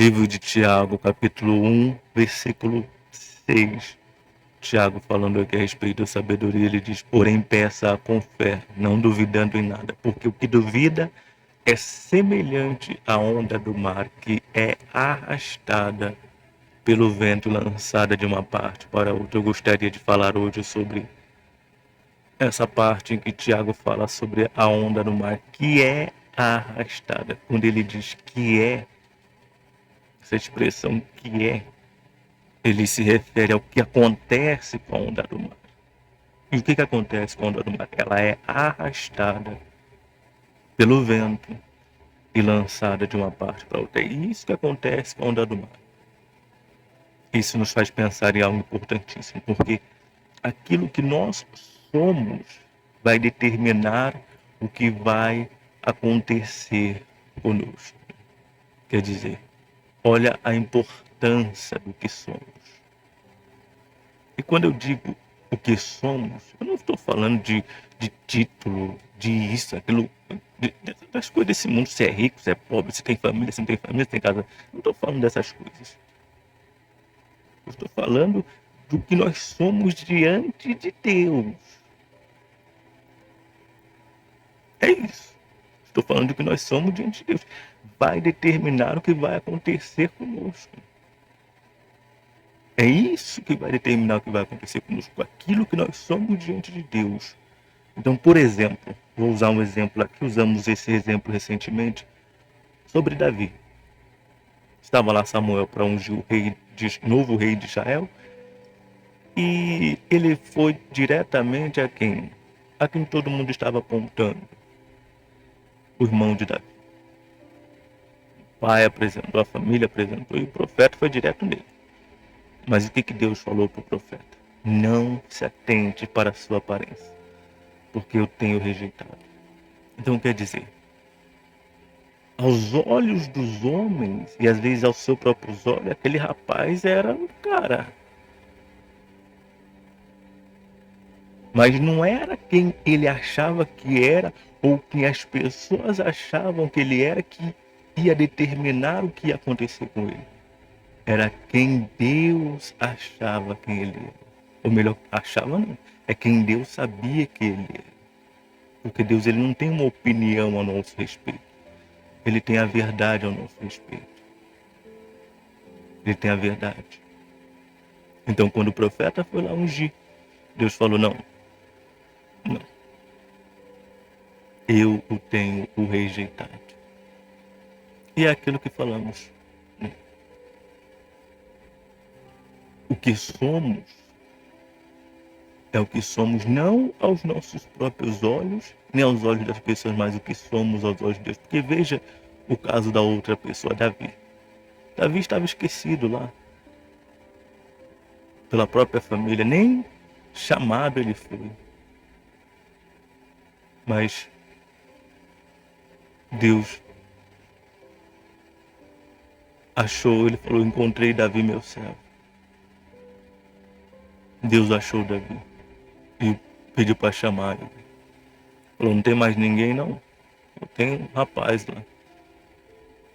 Livro de Tiago, capítulo 1, versículo 6. Tiago falando aqui a respeito da sabedoria, ele diz: porém peça com fé, não duvidando em nada, porque o que duvida é semelhante à onda do mar, que é arrastada pelo vento e lançada de uma parte para outra. Eu gostaria de falar hoje sobre essa parte em que Tiago fala sobre a onda do mar, que é arrastada. Quando ele diz que é, essa expressão que é, ele se refere ao que acontece com a onda do mar. E o que acontece com a onda do mar? Ela é arrastada pelo vento e lançada de uma parte para outra. É isso que acontece com a onda do mar. Isso nos faz pensar em algo importantíssimo, porque aquilo que nós somos vai determinar o que vai acontecer conosco. Quer dizer, olha a importância do que somos. E quando eu digo o que somos, eu não estou falando de título, de isso, aquilo, das coisas desse mundo, se é rico, se é pobre, se tem família, se não tem família, se tem casa. Não estou falando dessas coisas. Eu estou falando do que nós somos diante de Deus. É isso. Estou falando do que nós somos diante de Deus. Vai determinar o que vai acontecer conosco. É isso que vai determinar o que vai acontecer conosco. Aquilo que nós somos diante de Deus. Então, por exemplo, vou usar um exemplo aqui, usamos esse exemplo recentemente, sobre Davi. Estava lá Samuel para ungir o novo rei de Israel, e ele foi diretamente a quem? A quem todo mundo estava apontando. O irmão de Davi. O pai apresentou, a família apresentou, e o profeta foi direto nele. Mas o que Deus falou para o profeta? Não se atente para a sua aparência, porque eu tenho rejeitado. Então quer dizer, aos olhos dos homens, e às vezes aos seus próprios olhos, aquele rapaz era um cara. Mas não era quem ele achava que era, ou quem as pessoas achavam que ele era, que ia determinar o que ia acontecer com ele. Era quem Deus achava quem ele era. Ou melhor, achava não. É quem Deus sabia que ele era. Porque Deus, ele não tem uma opinião a nosso respeito. Ele tem a verdade ao nosso respeito. Ele tem a verdade. Então, quando o profeta foi lá ungir, Deus falou: não. Eu o tenho o rejeitado. E é aquilo que falamos. O que somos é o que somos, não aos nossos próprios olhos, nem aos olhos das pessoas, mas o que somos aos olhos de Deus. Porque veja o caso da outra pessoa, Davi. Davi estava esquecido lá pela própria família, nem chamado ele foi. Mas Deus achou, ele falou: encontrei Davi, meu servo. Deus achou Davi e pediu para chamar ele. Falou: não tem mais ninguém não? Eu tenho um rapaz lá.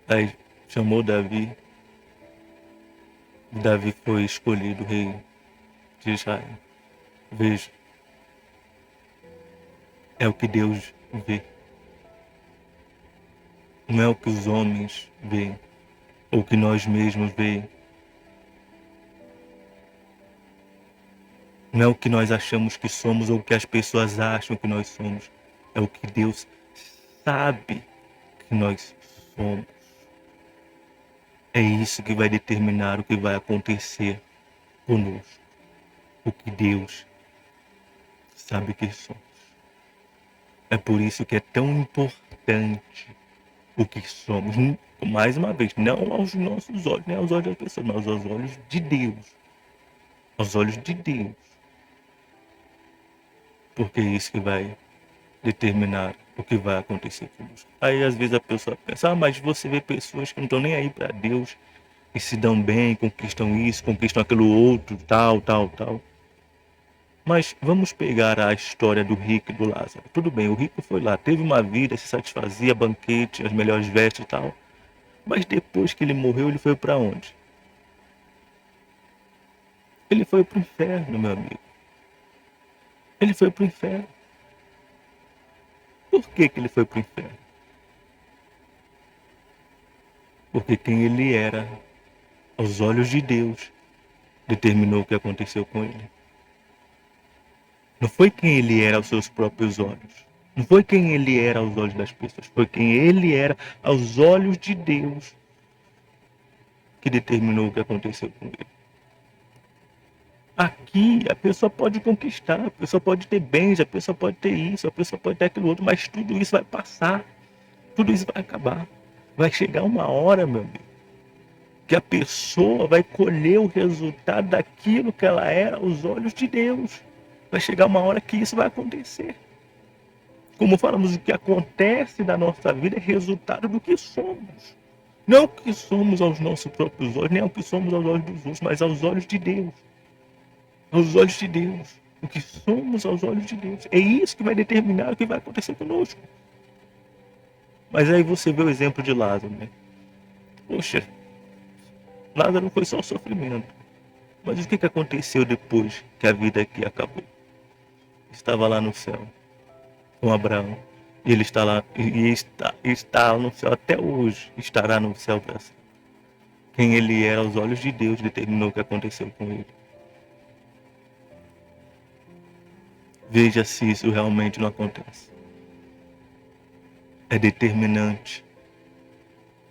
Aí chamou Davi. Davi foi escolhido rei de Israel. Veja, é o que Deus vê. Não é o que os homens veem, ou o que nós mesmos veem. Não é o que nós achamos que somos, ou o que as pessoas acham que nós somos. É o que Deus sabe que nós somos. É isso que vai determinar o que vai acontecer conosco. O que Deus sabe que somos. É por isso que é tão importante o que somos. Mais uma vez, não aos nossos olhos, nem aos olhos das pessoas, mas aos olhos de Deus. Aos olhos de Deus. Porque é isso que vai determinar o que vai acontecer conosco. Aí às vezes a pessoa pensa: mas você vê pessoas que não estão nem aí para Deus e se dão bem, conquistam isso, conquistam aquilo outro, tal. Mas vamos pegar a história do rico e do Lázaro. Tudo bem, o rico foi lá, teve uma vida, se satisfazia, banquete, as melhores vestes e tal. Mas depois que ele morreu, ele foi para onde? Ele foi para o inferno, meu amigo. Ele foi para o inferno. Por que ele foi para o inferno? Porque quem ele era, aos olhos de Deus, determinou o que aconteceu com ele. Não foi quem ele era aos seus próprios olhos. Não foi quem ele era aos olhos das pessoas. Foi quem ele era aos olhos de Deus que determinou o que aconteceu com ele. Aqui a pessoa pode conquistar, a pessoa pode ter bens, a pessoa pode ter isso, a pessoa pode ter aquilo outro, mas tudo isso vai passar, tudo isso vai acabar. Vai chegar uma hora, meu amigo, que a pessoa vai colher o resultado daquilo que ela era aos olhos de Deus. Vai chegar uma hora que isso vai acontecer. Como falamos, o que acontece na nossa vida é resultado do que somos. Não o que somos aos nossos próprios olhos, nem o que somos aos olhos dos outros, mas aos olhos de Deus. Aos olhos de Deus. O que somos aos olhos de Deus. É isso que vai determinar o que vai acontecer conosco. Mas aí você vê o exemplo de Lázaro, né? Poxa, Lázaro foi só sofrimento. Mas o que aconteceu depois que a vida aqui acabou? Estava lá no céu com Abraão. E ele está lá e está no céu até hoje. Estará no céu para sempre. Quem ele era aos olhos de Deus determinou o que aconteceu com ele. Veja se isso realmente não acontece. É determinante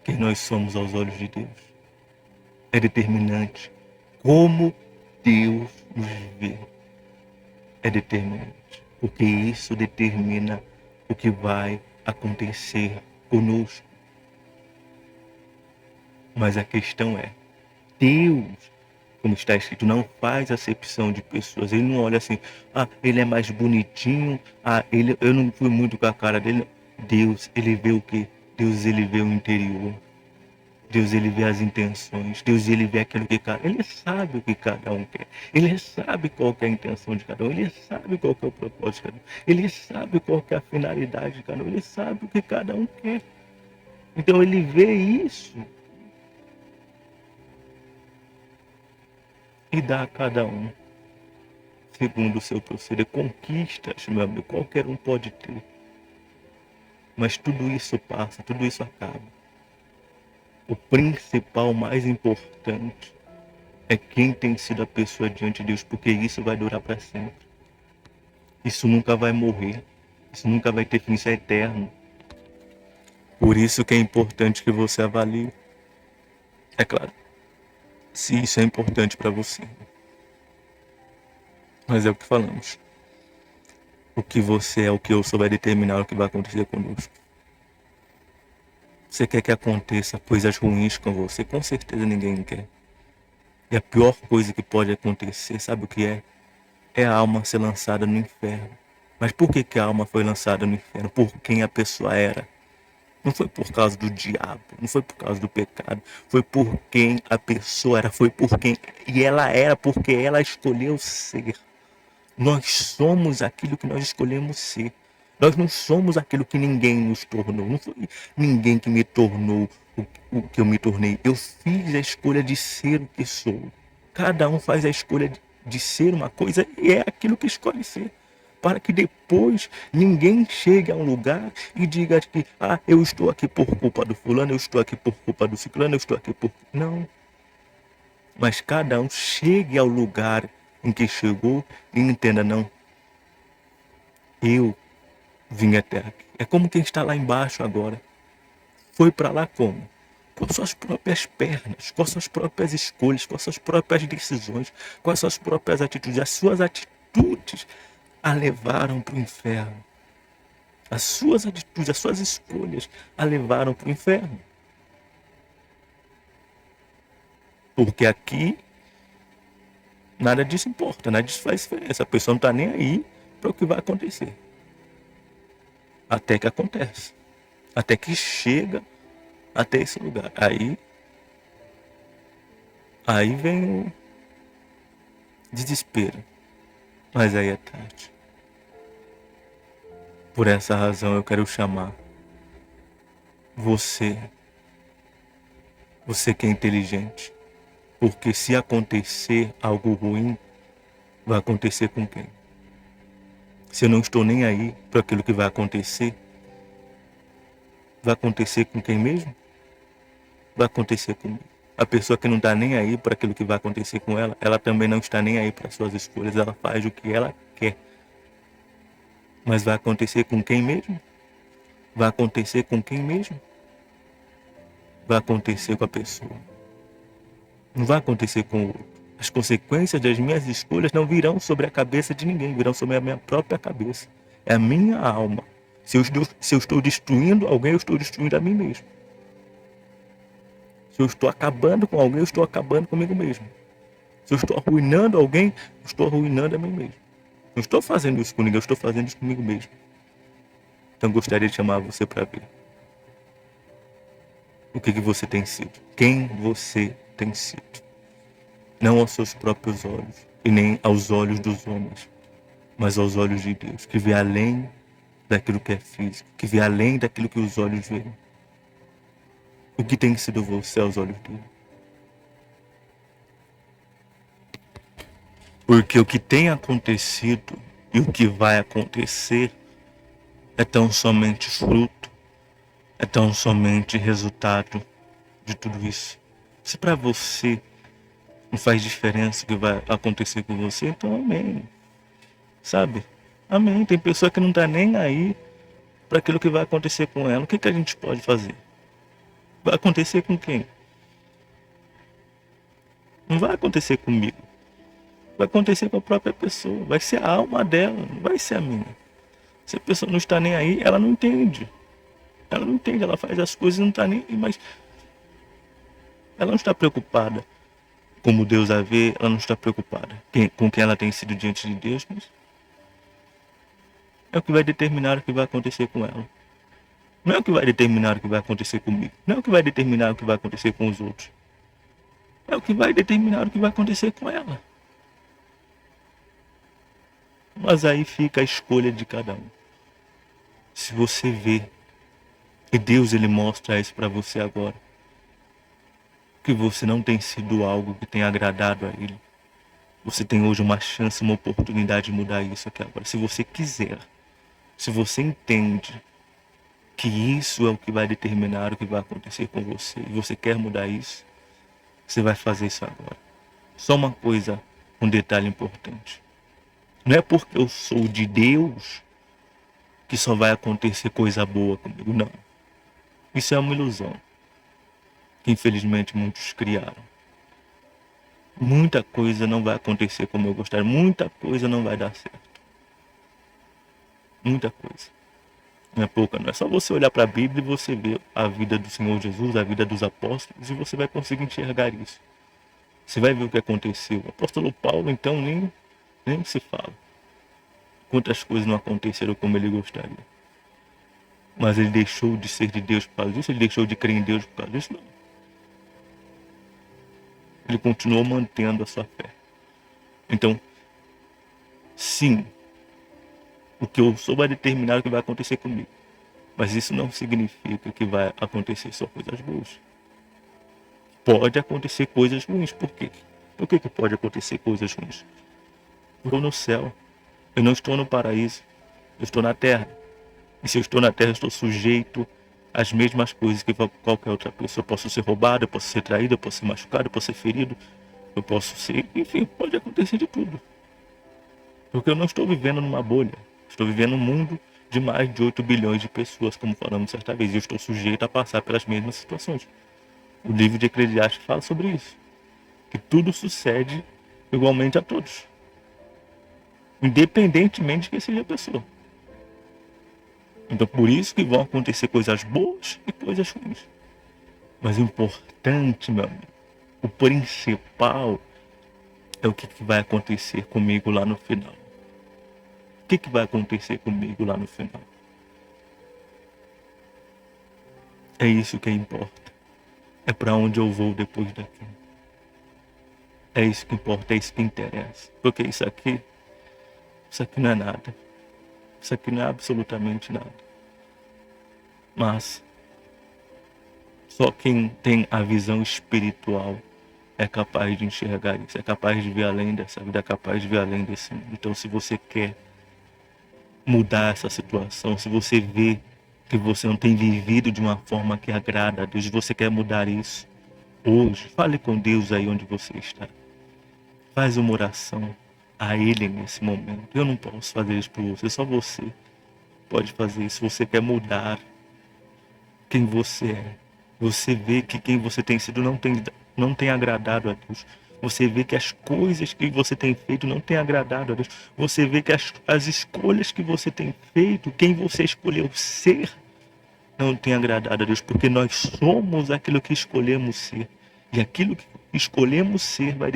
quem nós somos aos olhos de Deus. É determinante como Deus nos vê. É determinante. Porque isso determina o que vai acontecer conosco. Mas a questão é, Deus, como está escrito, não faz acepção de pessoas. Ele não olha assim, ele é mais bonitinho, eu não fui muito com a cara dele. Deus, ele vê o quê? Deus, ele vê o interior. Deus, ele vê as intenções. Deus, ele vê aquilo que ele sabe o que cada um quer. Ele sabe qual que é a intenção de cada um. Ele sabe qual que é o propósito de cada um. Ele sabe qual que é a finalidade de cada um. Ele sabe o que cada um quer. Então ele vê isso e dá a cada um segundo o seu proceder. Conquistas, meu amigo, qualquer um pode ter. Mas tudo isso passa, tudo isso acaba. O principal, o mais importante, é quem tem sido a pessoa diante de Deus, porque isso vai durar para sempre. Isso nunca vai morrer. Isso nunca vai ter fim, isso é eterno. Por isso que é importante que você avalie. É claro, se isso é importante para você. Mas é o que falamos. O que você é, o que eu sou, vai determinar o que vai acontecer conosco. Você quer que aconteça coisas ruins com você? Com certeza ninguém quer. E a pior coisa que pode acontecer, sabe o que é? É a alma ser lançada no inferno. Mas por que a alma foi lançada no inferno? Por quem a pessoa era. Não foi por causa do diabo, não foi por causa do pecado. Foi por quem a pessoa era, foi por quem. E ela era porque ela escolheu ser. Nós somos aquilo que nós escolhemos ser. Nós não somos aquilo que ninguém nos tornou. Não foi ninguém que me tornou o que eu me tornei. Eu fiz a escolha de ser o que sou. Cada um faz a escolha de ser uma coisa e é aquilo que escolhe ser. Para que depois ninguém chegue a um lugar e diga que eu estou aqui por culpa do fulano, eu estou aqui por culpa do ciclano, eu estou aqui por... Não. Mas cada um chegue ao lugar em que chegou e entenda, não, eu vim até aqui. É como quem está lá embaixo agora. Foi para lá como? Com as suas próprias pernas, com as suas próprias escolhas, com as suas próprias decisões, com as suas próprias atitudes. As suas atitudes a levaram para o inferno. As suas atitudes, as suas escolhas a levaram para o inferno. Porque aqui nada disso importa, nada disso faz diferença. A pessoa não está nem aí para o que vai acontecer. Até que acontece. Até que chega até esse lugar. Aí vem o desespero. Mas aí é tarde. Por essa razão eu quero chamar você Você que é inteligente. Porque se acontecer algo ruim, vai acontecer com quem? Se eu não estou nem aí para aquilo que vai acontecer com quem mesmo? Vai acontecer comigo. A pessoa que não está nem aí para aquilo que vai acontecer com ela, ela também não está nem aí para suas escolhas, ela faz o que ela quer. Mas vai acontecer com quem mesmo? Vai acontecer com quem mesmo? Vai acontecer com a pessoa. Não vai acontecer com o outro. As consequências das minhas escolhas não virão sobre a cabeça de ninguém, virão sobre a minha própria cabeça. É a minha alma. Se eu estou destruindo alguém, eu estou destruindo a mim mesmo. Se eu estou acabando com alguém, eu estou acabando comigo mesmo. Se eu estou arruinando alguém, eu estou arruinando a mim mesmo. Não estou fazendo isso com ninguém, eu estou fazendo isso comigo mesmo. Então eu gostaria de chamar você para ver o que você tem sido. Quem você tem sido. Não aos seus próprios olhos e nem aos olhos dos homens, mas aos olhos de Deus, que vê além daquilo que é físico, que vê além daquilo que os olhos veem. O que tem sido você aos olhos dele? Porque o que tem acontecido e o que vai acontecer é tão somente fruto, é tão somente resultado de tudo isso. Se para você não faz diferença o que vai acontecer com você, então amém. Sabe? Amém. Tem pessoa que não tá nem aí para aquilo que vai acontecer com ela. O que a gente pode fazer? Vai acontecer com quem? Não vai acontecer comigo. Vai acontecer com a própria pessoa. Vai ser a alma dela, não vai ser a minha. Se a pessoa não está nem aí, ela não entende. Ela não entende, ela faz as coisas e não está nem aí, mas ela não está preocupada como Deus a vê, ela não está preocupada com quem ela tem sido diante de Deus, mas é o que vai determinar o que vai acontecer com ela. Não é o que vai determinar o que vai acontecer comigo. Não é o que vai determinar o que vai acontecer com os outros. É o que vai determinar o que vai acontecer com ela. Mas aí fica a escolha de cada um. Se você vê, e Deus ele mostra isso para você agora, que você não tem sido algo que tenha agradado a Ele, você tem hoje uma chance, uma oportunidade de mudar isso aqui agora. Se você quiser, se você entende que isso é o que vai determinar o que vai acontecer com você, e você quer mudar isso, você vai fazer isso agora. Só uma coisa, um detalhe importante. Não é porque eu sou de Deus que só vai acontecer coisa boa comigo, não. Isso é uma ilusão que infelizmente muitos criaram. Muita coisa não vai acontecer como eu gostaria, muita coisa não vai dar certo. Muita coisa. Não é pouca, não é só você olhar para a Bíblia e você ver a vida do Senhor Jesus, a vida dos apóstolos, e você vai conseguir enxergar isso. Você vai ver o que aconteceu. O apóstolo Paulo, então, nem se fala. Quantas coisas não aconteceram como ele gostaria. Mas ele deixou de ser de Deus por causa disso? Ele deixou de crer em Deus por causa disso? Não. Ele continuou mantendo a sua fé. Então, sim, o que eu sou vai determinar o que vai acontecer comigo. Mas isso não significa que vai acontecer só coisas boas. Pode acontecer coisas ruins. Por quê? Por que pode acontecer coisas ruins? Eu estou no céu. Eu não estou no paraíso. Eu estou na terra. E se eu estou na terra, eu estou sujeito às mesmas coisas que qualquer outra pessoa. Eu posso ser roubado, eu posso ser traído, eu posso ser machucado, eu posso ser ferido. Eu posso ser... Enfim, pode acontecer de tudo. Porque eu não estou vivendo numa bolha. Estou vivendo num mundo de mais de 8 bilhões de pessoas, como falamos certa vez. E eu estou sujeito a passar pelas mesmas situações. O livro de Eclesiastes fala sobre isso. Que tudo sucede igualmente a todos. Independentemente de quem seja a pessoa. Então por isso que vão acontecer coisas boas e coisas ruins. Mas o importante, meu amigo, o principal é o que vai acontecer comigo lá no final. O que vai acontecer comigo lá no final? É isso que importa. É para onde eu vou depois daqui. É isso que importa, é isso que interessa. Porque isso aqui não é nada. Isso aqui não é absolutamente nada. Mas, Só quem tem a visão espiritual é capaz de enxergar isso, é capaz de ver além dessa vida, é capaz de ver além desse mundo. Então, se você quer mudar essa situação, se você vê que você não tem vivido de uma forma que agrada a Deus, você quer mudar isso hoje, fale com Deus aí onde você está. Faz uma oração a Ele nesse momento. Eu não posso fazer isso por você, só você pode fazer isso. Você quer mudar quem você é. Você vê que quem você tem sido não tem agradado a Deus. Você vê que as coisas que você tem feito não tem agradado a Deus. Você vê que as escolhas que você tem feito, quem você escolheu ser, não tem agradado a Deus. Porque nós somos aquilo que escolhemos ser. E aquilo que escolhemos ser vai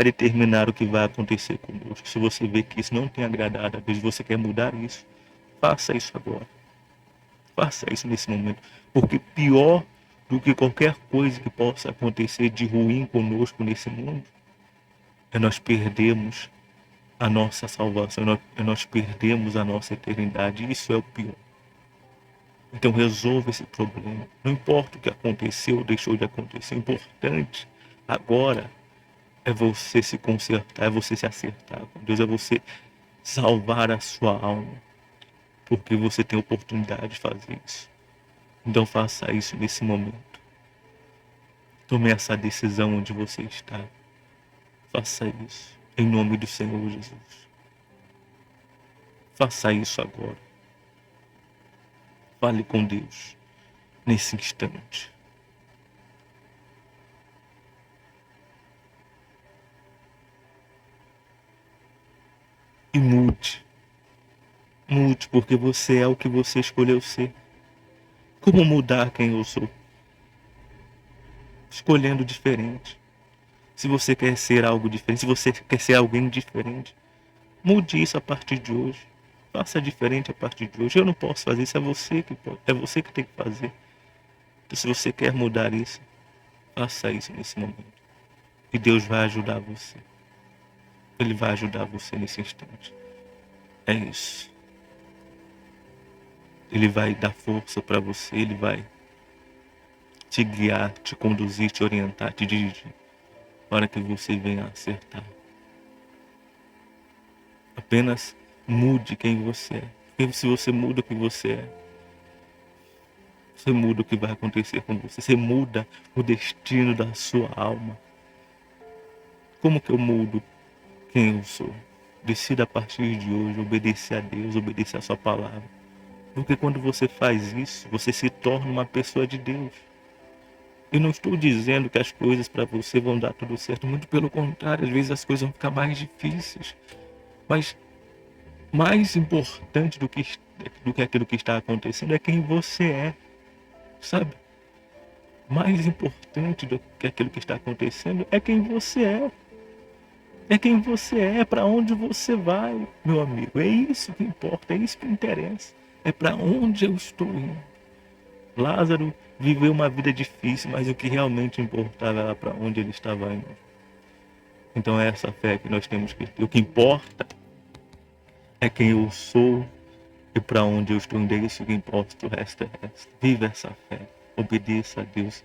determinar o que vai acontecer conosco. Se você vê que isso não tem agradado a Deus, você quer mudar isso, faça isso agora. Faça isso nesse momento. Porque pior do que qualquer coisa que possa acontecer de ruim conosco nesse mundo é nós perdermos a nossa salvação, é nós perdermos a nossa eternidade. Isso é o pior. Então resolva esse problema. Não importa o que aconteceu ou deixou de acontecer. O importante agora é você se consertar, é você se acertar com Deus, é você salvar a sua alma. Porque você tem oportunidade de fazer isso. Então faça isso nesse momento. Tome essa decisão onde você está. Faça isso em nome do Senhor Jesus. Faça isso agora. Fale com Deus nesse instante. E mude. Mude porque você é o que você escolheu ser. Como mudar quem eu sou? Escolhendo diferente. Se você quer ser algo diferente, se você quer ser alguém diferente, mude isso a partir de hoje. Faça diferente a partir de hoje. Eu não posso fazer isso, é você que pode, é você que tem que fazer. Então, se você quer mudar isso, faça isso nesse momento. E Deus vai ajudar você. Ele vai ajudar você nesse instante. É isso. Ele vai dar força para você, ele vai te guiar, te conduzir, te orientar, te dirigir, para que você venha a acertar. Apenas mude quem você é. Porque se você muda o que você é, você muda o que vai acontecer com você. Você muda o destino da sua alma. Como que eu mudo quem eu sou? Decida a partir de hoje obedecer a Deus, obedecer a sua palavra. Porque quando você faz isso, você se torna uma pessoa de Deus. Eu não estou dizendo que as coisas para você vão dar tudo certo, muito pelo contrário, às vezes as coisas vão ficar mais difíceis. Mas mais importante do que aquilo que está acontecendo é quem você é, sabe? Mais importante do que aquilo que está acontecendo é quem você é. É quem você é, para onde você vai, meu amigo. É isso que importa, é isso que interessa. É para onde eu estou indo. Lázaro viveu uma vida difícil, mas o que realmente importava era para onde ele estava indo. Então é essa fé que nós temos que ter. O que importa é quem eu sou e para onde eu estou indo. É isso que importa, o resto é resto. Viva essa fé, obedeça a Deus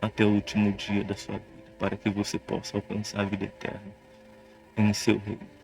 até o último dia da sua vida, para que você possa alcançar a vida eterna em seu reino.